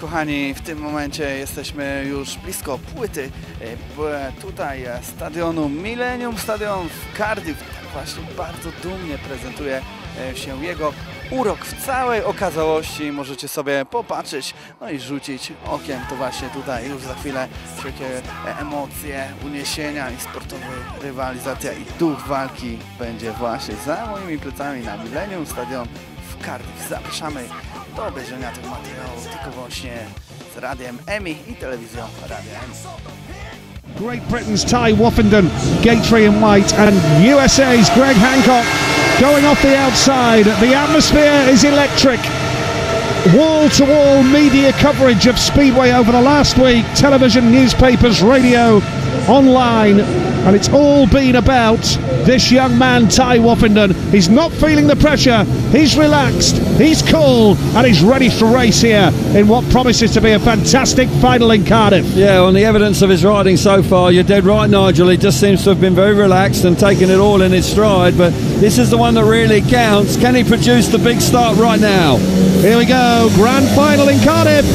kochani, w tym momencie jesteśmy już blisko płyty tutaj stadionu Millennium Stadion w Cardiff. Tak właśnie bardzo dumnie prezentuje się jego urok w całej okazałości. Możecie sobie popatrzeć, no i rzucić okiem. To właśnie tutaj już za chwilę wszelkie emocje, uniesienia i sportowa rywalizacja i duch walki będzie właśnie za moimi plecami na Millennium Stadion w Cardiff. Zapraszamy do obejrzenia tych materiałów tylko wyłącznie z radiem EMI i telewizją Radia EMI. Great Britain's Ty Woffenden, Gatry in white, and USA's Greg Hancock going off the outside. The atmosphere is electric. Wall-to-wall media coverage of Speedway over the last week. Television, newspapers, radio, online. And it's all been about this young man, Ty Woffenden. He's not feeling the pressure. He's relaxed, he's cool, and he's ready to race here in what promises to be a fantastic final in Cardiff. Yeah, on the evidence of his riding so far, you're dead right, Nigel. He just seems to have been very relaxed and taken it all in his stride. But this is the one that really counts. Can he produce the big start right now? Here we go, grand final in Cardiff.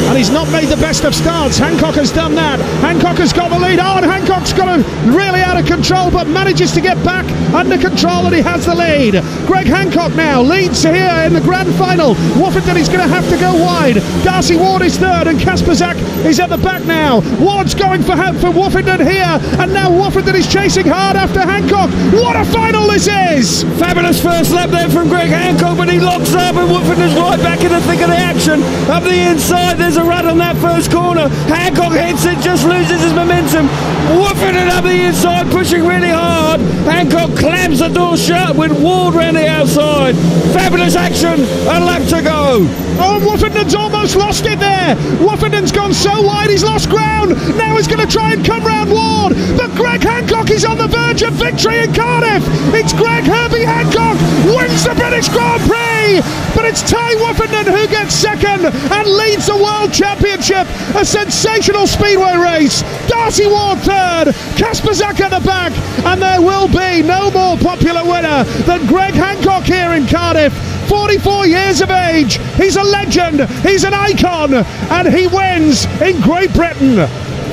And he's not made the best of starts. Hancock has done that. Hancock has got the lead. Oh, and Hancock's got him really out of control, but manages to get back under control, and he has the lead. Greg Hancock now leads here in the grand final. Woffenden is going to have to go wide. Darcy Ward is third, and Kasprzak is at the back now. Ward's going for Woffenden here, and now Woffenden is chasing hard after Hancock. What a final this is! Fabulous first lap there from Greg Hancock, but he locks up, and Woffenden's right back in the thick of the action. Up the inside, there's a run on that first corner. Hancock hits it, just loses his momentum. Woffenden up the inside, pushing really hard. Hancock clams the door shut with Ward round the outside. Fabulous action, a lap to go. Oh, Woffenden's almost lost it there. Woffenden's gone so wide, he's lost ground. Now he's going to try and come round Ward. But Greg Hancock is on the verge of victory in Cardiff. It's Greg Herbie Hancock wins the British Grand Prix. But it's Ty Woffenden who gets second and leads the World Championship. A sensational speedway race. Darcy Ward third, Kasprzak at the back, and there will be no more popular winner than Greg Hancock here in Cardiff. 44 years of age, he's a legend, he's an icon, and he wins in Great Britain.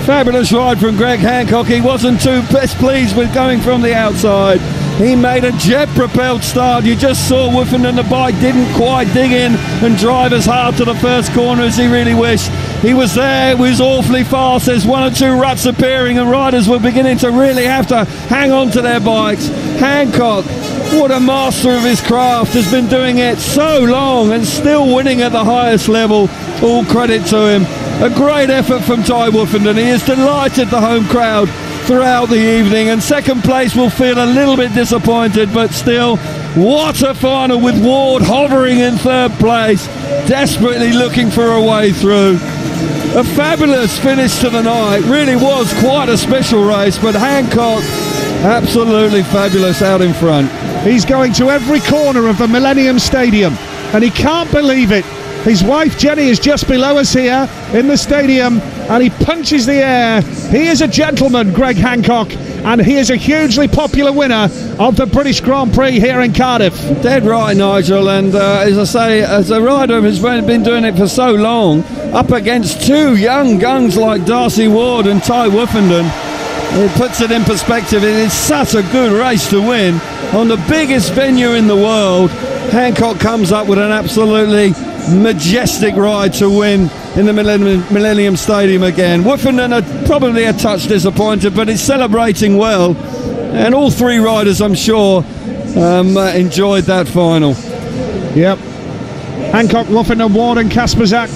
Fabulous ride from Greg Hancock. He wasn't too best pleased with going from the outside. He made a jet-propelled start. You just saw Woffenden, the bike didn't quite dig in and drive as hard to the first corner as he really wished. He was there, it was awfully fast. There's one or two ruts appearing and riders were beginning to really have to hang on to their bikes. Hancock, what a master of his craft, has been doing it so long and still winning at the highest level. All credit to him. A great effort from Ty Woffenden. He has delighted the home crowd throughout the evening, and second place will feel a little bit disappointed, but still, what a final with Ward hovering in third place, desperately looking for a way through. A fabulous finish to the night. Really was quite a special race, but Hancock absolutely fabulous out in front. He's going to every corner of the Millennium Stadium, and he can't believe it. His wife Jenny is just below us here in the stadium, and he punches the air. He is a gentleman, Greg Hancock, and he is a hugely popular winner of the British Grand Prix here in Cardiff. Dead right, Nigel, and as I say, as a rider who's been doing it for so long, up against two young guns like Darcy Ward and Ty Woffenden, it puts it in perspective. It is such a good race to win on the biggest venue in the world. Hancock comes up with an absolutely majestic ride to win in the Millennium Stadium again. Woffenden are probably a touch disappointed, but he's celebrating well, and all three riders, I'm sure, enjoyed that final. Yep. Hancock, Woffenden, Ward and Kasprzak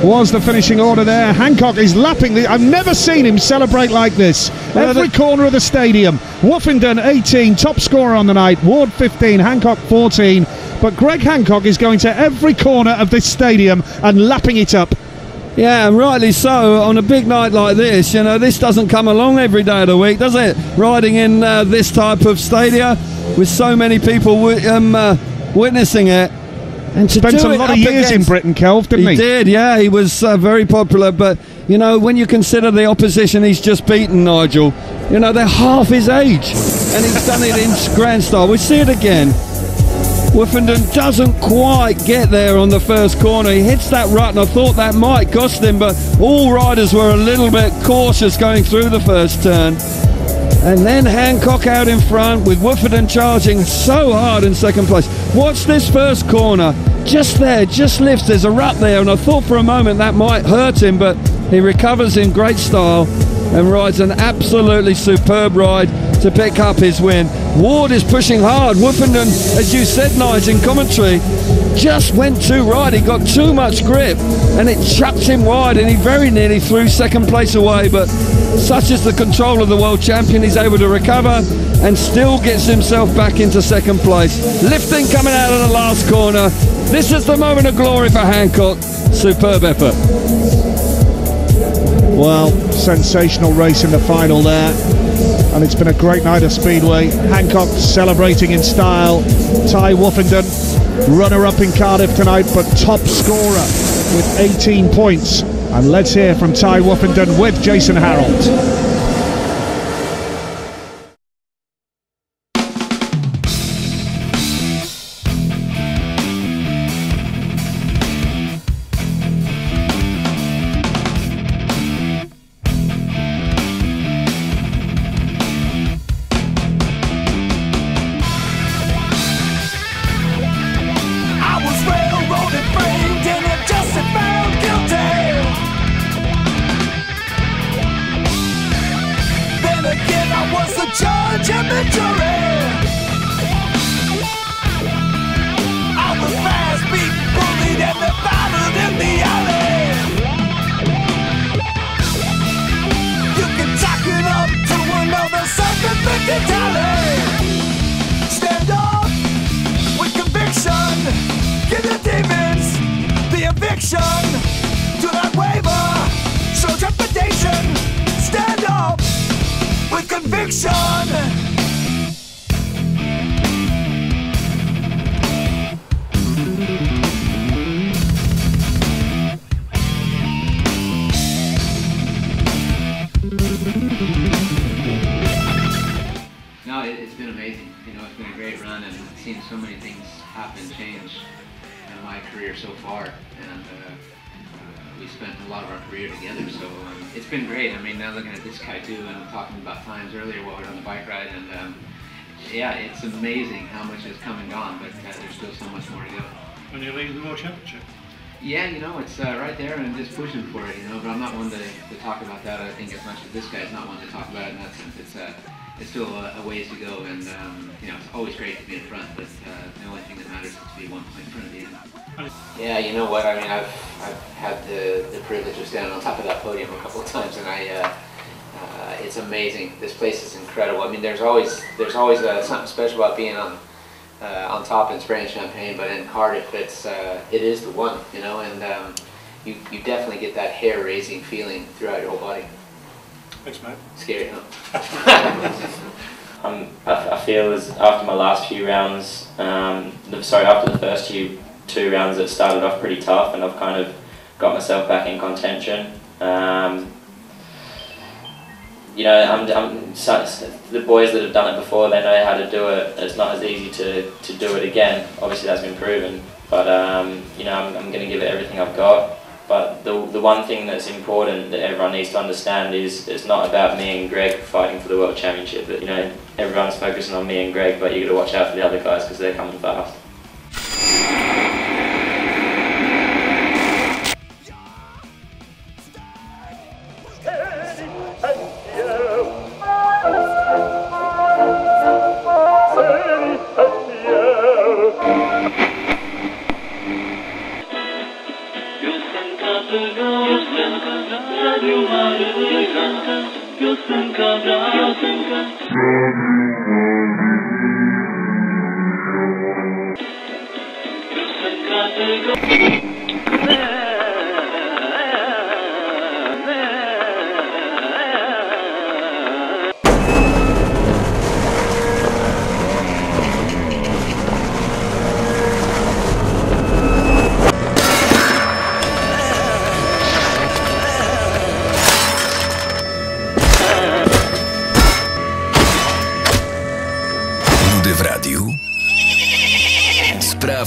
was the finishing order there. Hancock is lapping I've never seen him celebrate like this. Every corner of the stadium. Woffenden 18, top scorer on the night. Ward 15, Hancock 14. But Greg Hancock is going to every corner of this stadium and lapping it up. Yeah, and rightly so. On a big night like this, you know, this doesn't come along every day of the week, does it? Riding in this type of stadia with so many people witnessing it. And spent a lot of years in Britain, Kelv, didn't he? He did, yeah. He was very popular. But, you know, when you consider the opposition he's just beaten, Nigel, you know, they're half his age. And he's done it in grand style. We see it again. Woofenden doesn't quite get there on the first corner. He hits that rut, and I thought that might cost him, but all riders were a little bit cautious going through the first turn. And then Hancock out in front with Woofenden charging so hard in second place. Watch this first corner. Just there, just lifts. There's a rut there, and I thought for a moment that might hurt him, but he recovers in great style and rides an absolutely superb ride to pick up his win. Ward is pushing hard. Woofenden, as you said, Nige, in commentary, just went too wide. He got too much grip and it chucked him wide, and he very nearly threw second place away, but such is the control of the world champion, he's able to recover and still gets himself back into second place. Lifting coming out of the last corner. This is the moment of glory for Hancock. Superb effort. Well, sensational race in the final there, and it's been a great night of Speedway. Hancock celebrating in style. Ty Woofenden, runner-up in Cardiff tonight, but top scorer with 18 points. And let's hear from Ty Woofenden with Jason Harold. Judge and the jury. I was fast, beat, bullied, and battered in the alley. You can tack it up to another self-inflicted tally. Stand up with conviction. Give the demons the eviction. Do not waver, show trepidation. Stand up with conviction. No, it's been amazing. You know, it's been a great run, and I've seen so many things happen, change in my career so far, and we spent a lot of our career together, so it's been great. I mean, now looking at this guy too, and talking about times earlier while we were on the bike ride, and yeah, it's amazing how much has come and gone, but there's still so much more to go. And you're leading the World Championship? Yeah, you know, it's right there and just pushing for it, you know, but I'm not one to talk about that. I think as much as this guy's not one to talk about it in that sense. It's still a ways to go, and you know, it's always great to be in front, but the only thing that matters is to be 1 point in front of the end. Yeah, you know what, I mean, I've had the privilege of standing on top of that podium a couple of times, and it's amazing. This place is incredible. I mean, there's always something special about being on top in spraying champagne, but in Cardiff, it is the one, you know, and you definitely get that hair-raising feeling throughout your whole body. Thanks, mate. Scary, huh? I feel as after my last few rounds, after the first two rounds, it started off pretty tough, and I've kind of got myself back in contention. You know, the boys that have done it before, they know how to do it. It's not as easy to do it again. Obviously, that's been proven. But you know, I'm going to give it everything I've got. But the one thing that's important that everyone needs to understand is it's not about me and Greg fighting for the World Championship. You know, everyone's focusing on me and Greg, but you got to watch out for the other guys because they're coming fast.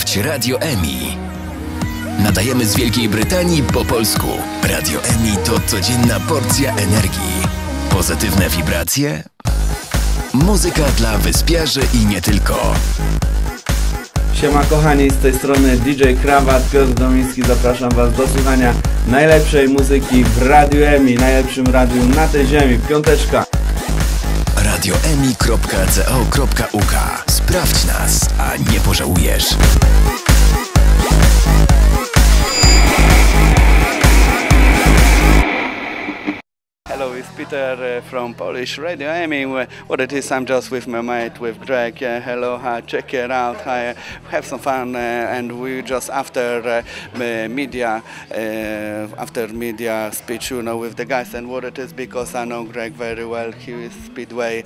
Słuchacie Radio EMI. Nadajemy z Wielkiej Brytanii po polsku. Radio EMI to codzienna porcja energii. Pozytywne wibracje. Muzyka dla wyspiarzy i nie tylko. Siema kochani, z tej strony DJ Krawat, Piotr Domiński. Zapraszam Was do słuchania najlepszej muzyki w Radiu EMI, najlepszym radiu na tej ziemi. Piąteczka. radioemi.co.uk. Sprawdź nas, a nie pożałujesz. Hello, it's Peter from Polish Radio EMI. What it is, I'm just with my mate, with Greg. Hello, check it out. Have some fun, and we just after media speech, you know, with the guys. And what it is, because I know Greg very well. He is Speedway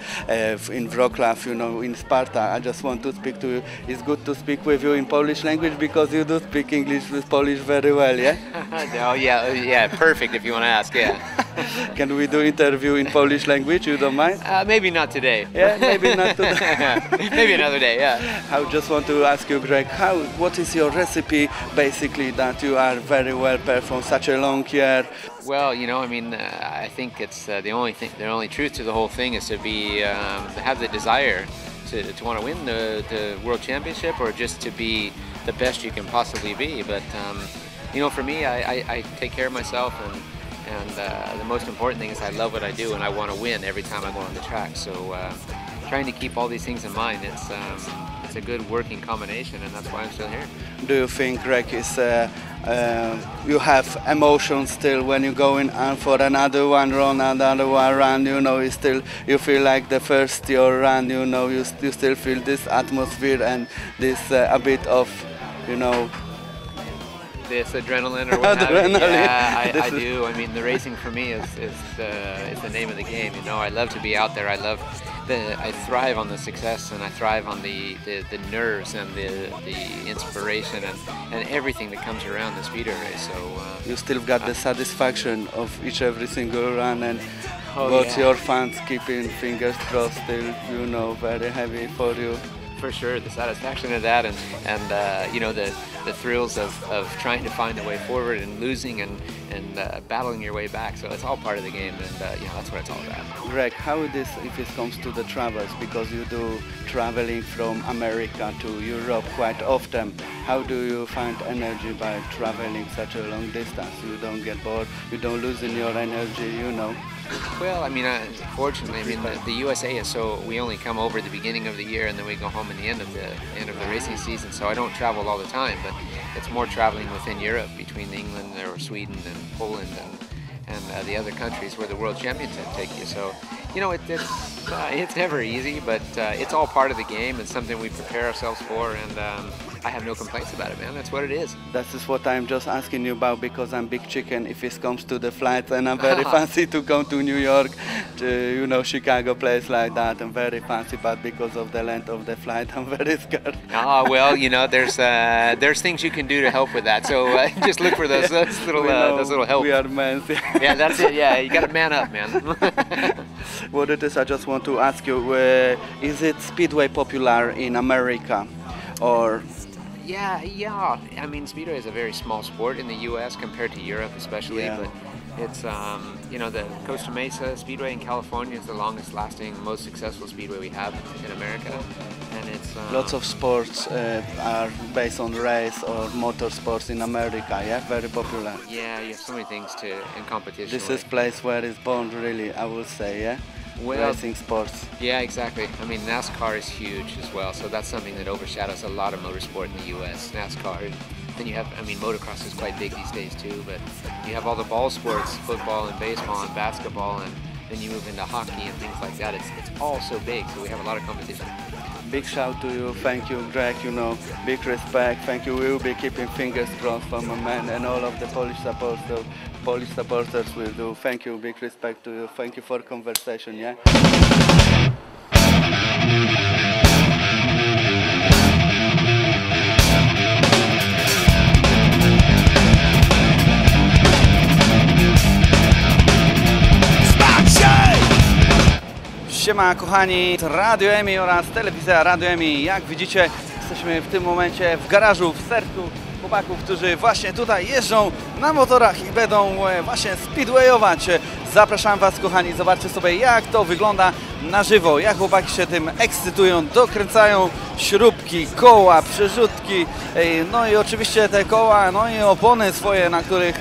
in Wrocław, you know, in Sparta. I just want to speak to you. It's good to speak with you in Polish language because you do speak English with Polish very well, yeah? Oh yeah, perfect if you want to ask, yeah. Can we do interview in Polish language? You don't mind? Maybe not today. Yeah, maybe not today. Maybe another day. Yeah. I just want to ask you, Greg, what is your recipe, basically, that you are very well performed such a long year? Well, you know, I mean, I think it's the only truth to the whole thing is to be to have the desire to want to win the World Championship, or just to be the best you can possibly be. But you know, for me, I take care of myself, and the most important thing is I love what I do, and I want to win every time I go on the track. So trying to keep all these things in mind, it's a good working combination, and that's why I'm still here. Do you think, Greg, is you have emotions still when you're going on for another one run, you know, you feel like the first your run, you know, you still feel this atmosphere and this a bit of, you know, this adrenaline or what have you. Yeah, I do. I mean, the racing for me is the name of the game. You know, I love to be out there. I thrive on the success, and I thrive on the nerves and the inspiration and everything that comes around the speedway race. So you still got the satisfaction of every single run, and your fans keeping fingers crossed still, you know, very heavy for you. For sure, the satisfaction of that, and you know, the thrills of trying to find a way forward and losing and battling your way back. So it's all part of the game, and you know, that's what it's all about. Greg, how it is if it comes to the travels, because you do traveling from America to Europe quite often. How do you find energy by traveling such a long distance? You don't get bored, you don't lose in your energy, you know? Well, I mean, fortunately, I mean, the USA is we only come over at the beginning of the year, and then we go home at the end of the racing season. So I don't travel all the time, but it's more traveling within Europe, between England or Sweden and Poland and the other countries where the World Championship take you. So, you know, it's never easy, but it's all part of the game. It's something we prepare ourselves for, and I have no complaints about it, man. That's what it is. That is what I'm just asking you about, because I'm big chicken if it comes to the flights, and I'm very fancy to go to New York, to, you know, Chicago, place like that. I'm very fancy, but because of the length of the flight, I'm very scared. Oh, well, you know, there's things you can do to help with that. So just look for those little help. We are men. Yeah, that's it. Yeah, you got to man up, man. What it is, I just want to ask you, is it Speedway popular in America, or? Yeah. I mean, Speedway is a very small sport in the U.S. compared to Europe, especially. Yeah. But it's, you know, the Costa Mesa Speedway in California is the longest-lasting, most successful speedway we have in America, and it's lots of sports are based on race or motorsports in America. Yeah, very popular. Yeah, you have so many things in competition. This is place where it's born, really, I would say. Yeah. Well, racing sports. Yeah, exactly. I mean, NASCAR is huge as well, so that's something that overshadows a lot of motorsport in the U.S. NASCAR. Then you have, I mean, motocross is quite big these days too, but you have all the ball sports, football and baseball and basketball, and then you move into hockey and things like that. It's all so big, so we have a lot of competition. Big shout to you. Thank you, Greg. You know, big respect. Thank you. We will be keeping fingers crossed for my man and all of the Polish supporters will do. Thank you. Big respect to you. Thank you for conversation. Yeah. Siema kochani, Radio EMI oraz telewizja Radio EMI. Jak widzicie, Jesteśmy w tym momencie w garażu, w sercu chłopaków, którzy właśnie tutaj jeżdżą na motorach i będą właśnie speedwayować. Zapraszam Was, kochani, zobaczcie sobie, jak to wygląda na żywo, jak chłopaki się tym ekscytują, dokręcają śrubki, koła, przerzutki, no i oczywiście te koła, no i opony swoje, na których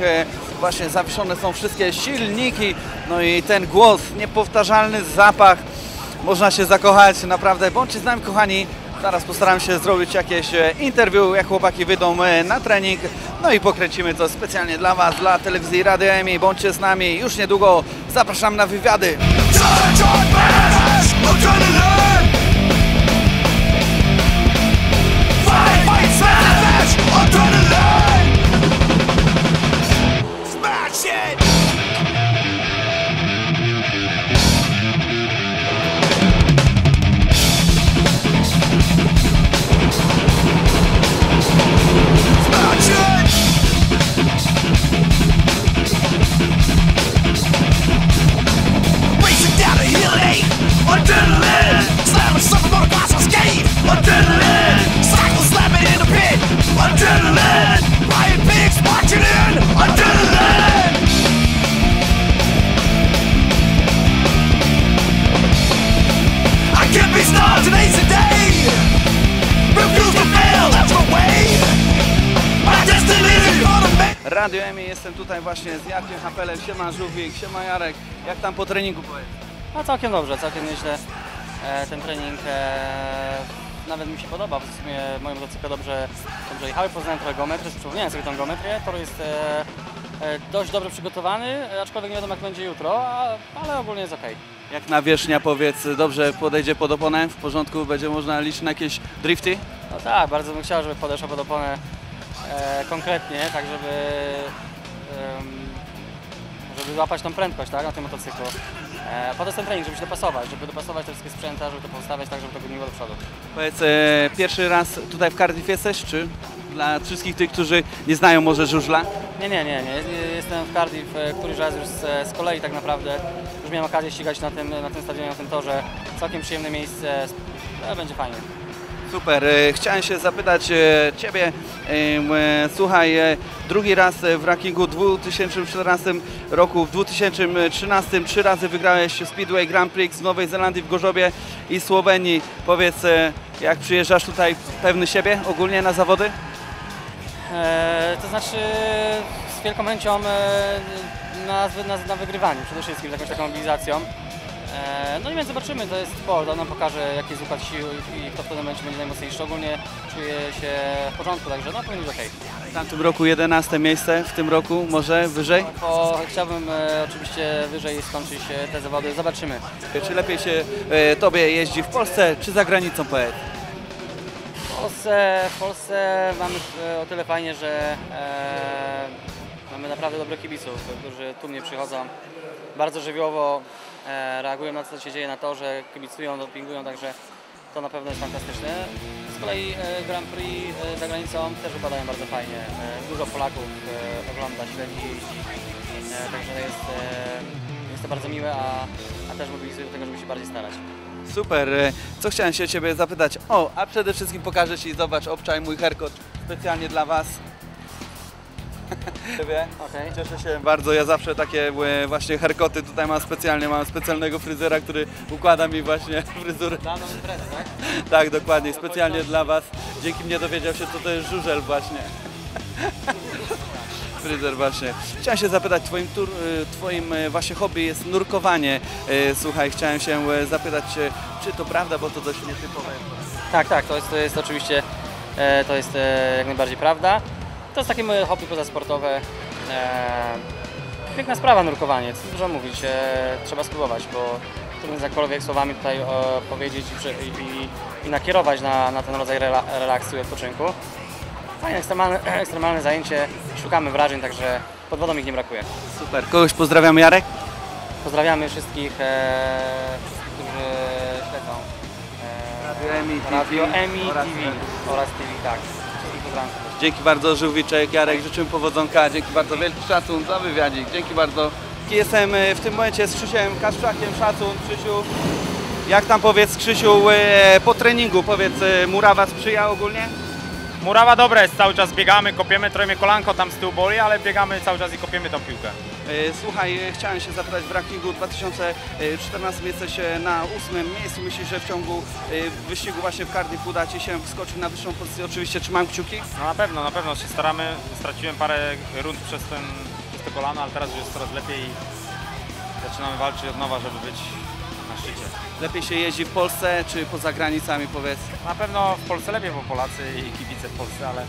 właśnie zawieszone są wszystkie silniki, no i ten głos, niepowtarzalny zapach, można się zakochać, naprawdę. Bądźcie z nami, kochani. Zaraz postaram się zrobić jakieś interview, jak chłopaki wyjdą na trening, no i pokręcimy to specjalnie dla Was, dla telewizji Radio EMI. Bądźcie z nami, już niedługo zapraszam na wywiady. Adrenaline, slamming something on a glass of skate. Adrenaline, cycle slamming in the pit. Adrenaline, riot pigs marching in. Adrenaline. I can't be stopped today's the day. Refuse to fail, that's the way. My destiny is gonna make. Radio EMI, jestem tutaj właśnie z Jarkiem Hampelem. Siema Żółwik, siema Jarek. Jak tam po treningu powiedz? No całkiem dobrze, całkiem nieźle. Ten trening nawet mi się podoba, w sumie moje motocykle dobrze jechały, poznałem trochę geometry, przypomniałem sobie tą geometrię. Tor jest dość dobrze przygotowany, aczkolwiek nie wiadomo jak będzie jutro, ale ogólnie jest ok. Jak nawierzchnia, powiedz, dobrze podejdzie pod oponę, w porządku, będzie można liczyć na jakieś drifty? No tak, bardzo bym chciał, żeby podeszła pod oponę konkretnie, tak żeby złapać tą prędkość, tak, na tym motocyklu. Po to jest ten trening, żeby się dopasować te wszystkie sprzęty, żeby to postawiać tak, żeby to goniło do przodu. Powiedz, pierwszy raz tutaj w Cardiff jesteś, czy dla wszystkich tych, którzy nie znają może żużla? Nie. Jestem w Cardiff któryś raz już z kolei tak naprawdę. Już miałem okazję ścigać na tym stadionie, na tym torze. Całkiem przyjemne miejsce, będzie fajnie. Super, chciałem się zapytać Ciebie, słuchaj, drugi raz w rankingu w 2014 roku, w 2013 3 razy wygrałeś Speedway Grand Prix z Nowej Zelandii w Gorzobie i Słowenii. Powiedz, jak przyjeżdżasz tutaj pewny siebie ogólnie na zawody? To znaczy z wielką chęcią na wygrywaniu, przede wszystkim z jakąś taką mobilizacją. No i więc zobaczymy, to jest sport, on nam pokaże jaki jest układ sił i kto w tym momencie będzie najmocniejszy. Ogólnie czuję się w porządku, także no powinien być ok. W tamtym roku 11 miejsce, w tym roku może wyżej? Chciałbym oczywiście wyżej skończyć te zawody, zobaczymy. Czy lepiej się Tobie jeździ w Polsce czy za granicą, powiedz? W Polsce mamy o tyle fajnie, że mamy naprawdę dobrych kibiców, którzy tu mnie przychodzą. Bardzo żywiołowo reagują na to, co się dzieje na torze, kibicują, dopingują, także to na pewno jest fantastyczne. Z kolei Grand Prix za granicą też wypadają bardzo fajnie. Dużo Polaków ogląda, śledzi, także jest to bardzo miłe, a też mobilizuje do tego, żeby się bardziej starać. Super, co chciałem się Ciebie zapytać? A przede wszystkim pokażę Ci, zobacz, obczaj mój haircut specjalnie dla Was. Okay. Cieszę się bardzo, ja zawsze takie właśnie haircuty tutaj mam specjalnego fryzjera, który układa mi właśnie fryzurę. Daną imprezę, tak? Tak, dokładnie, specjalnie dla Was. Dzięki mnie dowiedział się, co to jest żużel właśnie. Fryzjer właśnie. Chciałem się zapytać, Twoim właśnie hobby jest nurkowanie. Słuchaj, chciałem się zapytać, czy to prawda, bo to dość nietypowe. Tak, to jest oczywiście, to jest jak najbardziej prawda. To jest takie moje hobby pozasportowe. Piękna sprawa nurkowanie, co dużo mówić, trzeba spróbować, bo trudno jakkolwiek słowami tutaj powiedzieć i nakierować na ten rodzaj relaksu i odpoczynku. Fajne, ekstremalne zajęcie, szukamy wrażeń, także pod wodą ich nie brakuje. Super, kogoś pozdrawiamy, Jarek? Pozdrawiamy wszystkich, którzy śledzą Radio EMI TV oraz TV, tak. Wszystkich pozdrawiam. Dzięki bardzo, Żółwiczek, Jarek, życzymy powodzonka, dzięki bardzo, wielki szacun za wywiadzik, dzięki bardzo. Jestem w tym momencie z Krzysiem Kasprzakiem, szacun, Krzysiu. Jak tam powiedz Krzysiu po treningu, powiedz murawa sprzyja ogólnie? Murawa dobra jest, cały czas biegamy, kopiemy, trochę mnie kolanko tam z tyłu boli, ale biegamy cały czas i kopiemy tą piłkę. Słuchaj, chciałem się zapytać, w rankingu 2014 jesteś na 8. miejscu. Myślisz, że w ciągu wyścigu właśnie w Cardiff uda Ci się wskoczyć na wyższą pozycję? Oczywiście trzymam kciuki. No na pewno się staramy. Straciłem parę rund przez to kolano, ale teraz już jest coraz lepiej i zaczynamy walczyć od nowa, żeby być na szczycie. Lepiej się jeździ w Polsce czy poza granicami, powiedz? Na pewno w Polsce lepiej, bo Polacy i kibice w Polsce, ale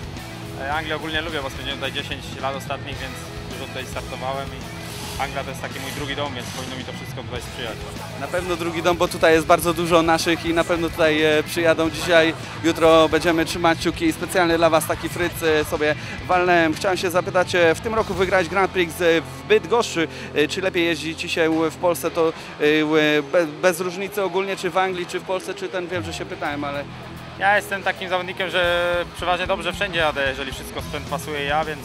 Anglię ogólnie lubię, bo spędziłem tutaj 10 lat ostatnich, więc dużo tutaj startowałem i Anglia to jest taki mój drugi dom, więc powinno mi to wszystko tutaj sprzyjać. Na pewno drugi dom, bo tutaj jest bardzo dużo naszych i na pewno tutaj przyjadą dzisiaj, jutro będziemy trzymać kciuki. Specjalnie dla Was taki fryc sobie walnąłem. Chciałem się zapytać, w tym roku wygrać Grand Prix w Bydgoszczy. Czy lepiej jeździ Ci się w Polsce, to bez różnicy ogólnie, czy w Anglii, czy w Polsce, czy wiem, że się pytałem, ale... Ja jestem takim zawodnikiem, że przeważnie dobrze wszędzie jadę, jeżeli wszystko sprzęt pasuje ja, więc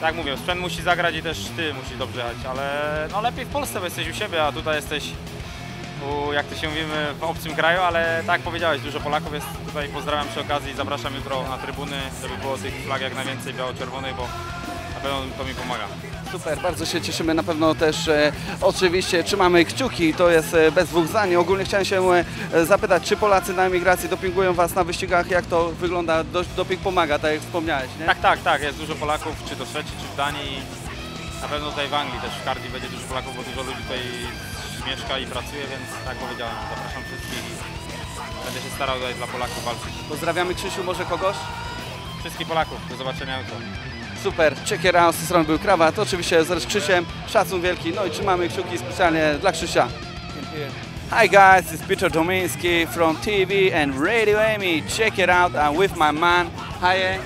tak mówię, sprzęt musi zagrać i też Ty musisz dobrze jechać, ale no lepiej w Polsce, bo jesteś u siebie, a tutaj jesteś, jak to się mówimy, w obcym kraju, ale tak jak powiedziałeś, dużo Polaków jest tutaj, pozdrawiam przy okazji i zapraszam jutro na trybuny, żeby było tych flag jak najwięcej biało-czerwonych, bo na pewno to mi pomaga. Super, bardzo się cieszymy, na pewno też oczywiście trzymamy kciuki, to jest bez dwóch zdań. Ogólnie chciałem się zapytać, czy Polacy na emigracji dopingują Was na wyścigach, jak to wygląda? Doping pomaga, tak jak wspomniałeś, nie? Tak, jest dużo Polaków, czy to w Szwecji, czy w Danii. Na pewno tutaj w Anglii też w Cardiff będzie dużo Polaków, bo dużo ludzi tutaj mieszka i pracuje, więc tak jak powiedziałem, zapraszam wszystkich i będę się starał tutaj dla Polaków walczyć. Pozdrawiamy Krzysiu, może kogoś? Wszystkich Polaków, do zobaczenia jutro. Super, check it out, z tej strony był Krawat, oczywiście z Krzysiem, szacun wielki, no i trzymamy kciuki specjalnie dla Krzysia. Hi guys, it's Peter Dominski from TV and Radio Amy, check it out, I'm with my man, hi.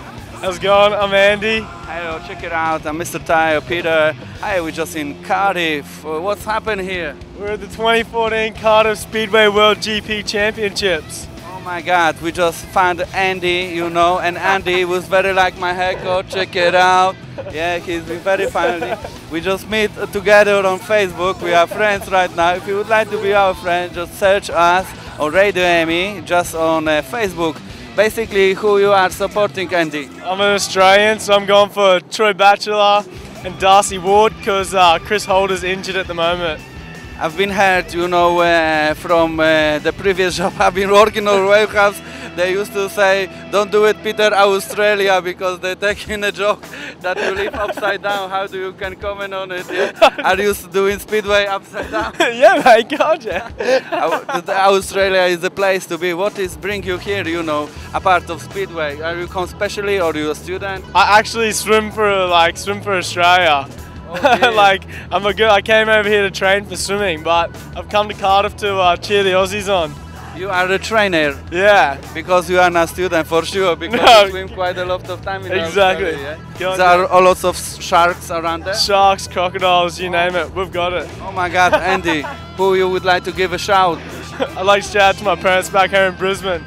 How's it going? I'm Andy. Hello, check it out, I'm Mr. Ty, Peter. Hi, we're just in Cardiff, what's happened here? We're at the 2014 Cardiff Speedway World GP Championships. Oh my God, we just found Andy, you know, and Andy was very like my haircut, check it out. Yeah, he's been very funny. We just meet together on Facebook, we are friends right now. If you would like to be our friend, just search us on Radio Amy, just on Facebook. Basically, who you are supporting, Andy? I'm an Australian, so I'm going for Troy Batchelor and Darcy Ward because Chris Holder's injured at the moment. I've been heard, you know, from the previous job I've been working on warehouse. They used to say, "Don't do it, Peter, Australia," because they're taking a joke that you live upside down. How do you can comment on it? Yeah? Are you doing Speedway upside down? Yeah, mate, gotcha. Australia is the place to be. What is bring you here? You know, a part of Speedway. Are you come specially, or are you a student? I actually swim for Australia. Like I came over here to train for swimming, but I've come to Cardiff to cheer the Aussies on. You are a trainer. Yeah. Because you are not a student for sure, because you swim quite a lot of time in exactly. Australia, yeah? There are a lot of sharks around there? Sharks, crocodiles, you name it, we've got it. Oh my God, Andy, who you would like to give a shout? I'd like to shout out to my parents back here in Brisbane.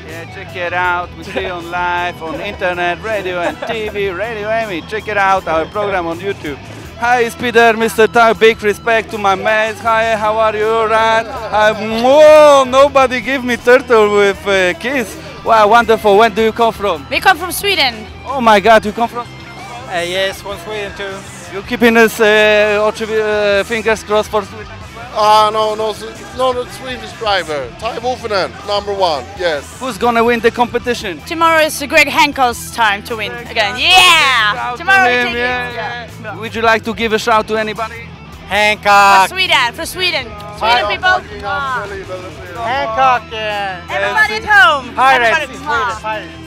Yeah, check it out. We see on live, on internet, radio and TV, Radio Amy. Check it out, our program on YouTube. Hi, it's Peter, Mr. Ty. Big respect to my mates. Hi, how are you? Right? Whoa, nobody give me turtle with kiss. Wow, wonderful. When do you come from? We come from Sweden. Oh my God, you come from? Yes, from Sweden too. You keeping us fingers crossed for Sweden? No, the Swedish driver. Ty Wolfenen, #1, yes. Who's gonna win the competition? Tomorrow is Greg Hancock's time to win again. Yeah! Tomorrow we take it. Yeah. Would you like to give a shout to anybody? Hancock. For Sweden. Sweden people. Hancock, yeah. Everybody at home.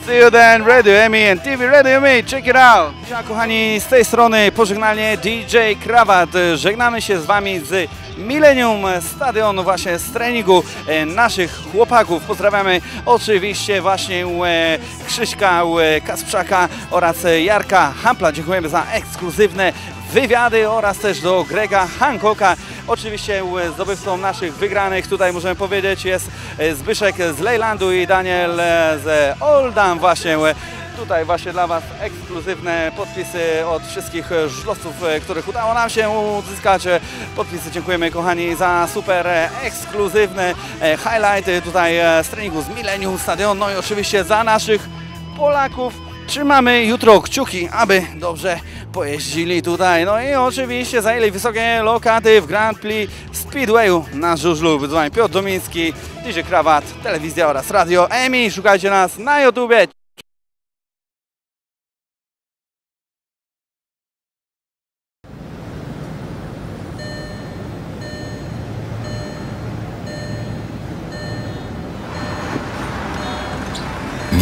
See you then, Radio Amy and TV Radio Amy, check it out. Kochani, z tej strony pożegnanie DJ Krawat. Żegnamy się z Wami z Millennium Stadion, właśnie z treningu naszych chłopaków. Pozdrawiamy oczywiście właśnie Krzyśka Kasprzaka oraz Jarka Hampla. Dziękujemy za ekskluzywne wywiady oraz też do Grega Hancocka. Oczywiście zdobywcą naszych wygranych tutaj możemy powiedzieć jest Zbyszek z Leylandu i Daniel z Oldham właśnie. Tutaj właśnie dla Was ekskluzywne podpisy od wszystkich żlowców, których udało nam się uzyskać. Podpisy dziękujemy kochani za super ekskluzywne highlighty tutaj z treningu z Millennium Stadion. No i oczywiście za naszych Polaków trzymamy jutro kciuki, aby dobrze pojeździli tutaj. No i oczywiście zajęli wysokie lokaty w Grand Prix Speedwayu na żużlu. Wyzwanie Piotr Domiński, DJ Krawat, telewizja oraz radio EMI. Szukajcie nas na YouTubie.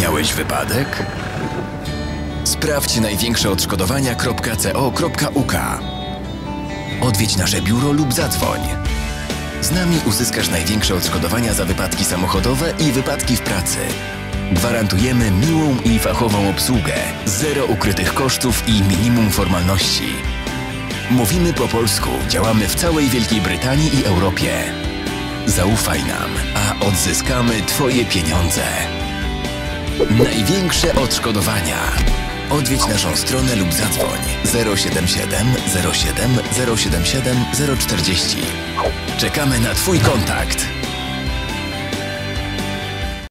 Miałeś wypadek? Sprawdź największe odszkodowania.co.uk. Odwiedź nasze biuro lub zadzwoń. Z nami uzyskasz największe odszkodowania za wypadki samochodowe i wypadki w pracy. Gwarantujemy miłą i fachową obsługę, zero ukrytych kosztów i minimum formalności. Mówimy po polsku, działamy w całej Wielkiej Brytanii i Europie. Zaufaj nam, a odzyskamy Twoje pieniądze. Największe odszkodowania. Odwiedź naszą stronę lub zadzwoń 077 07 077 040. Czekamy na Twój kontakt.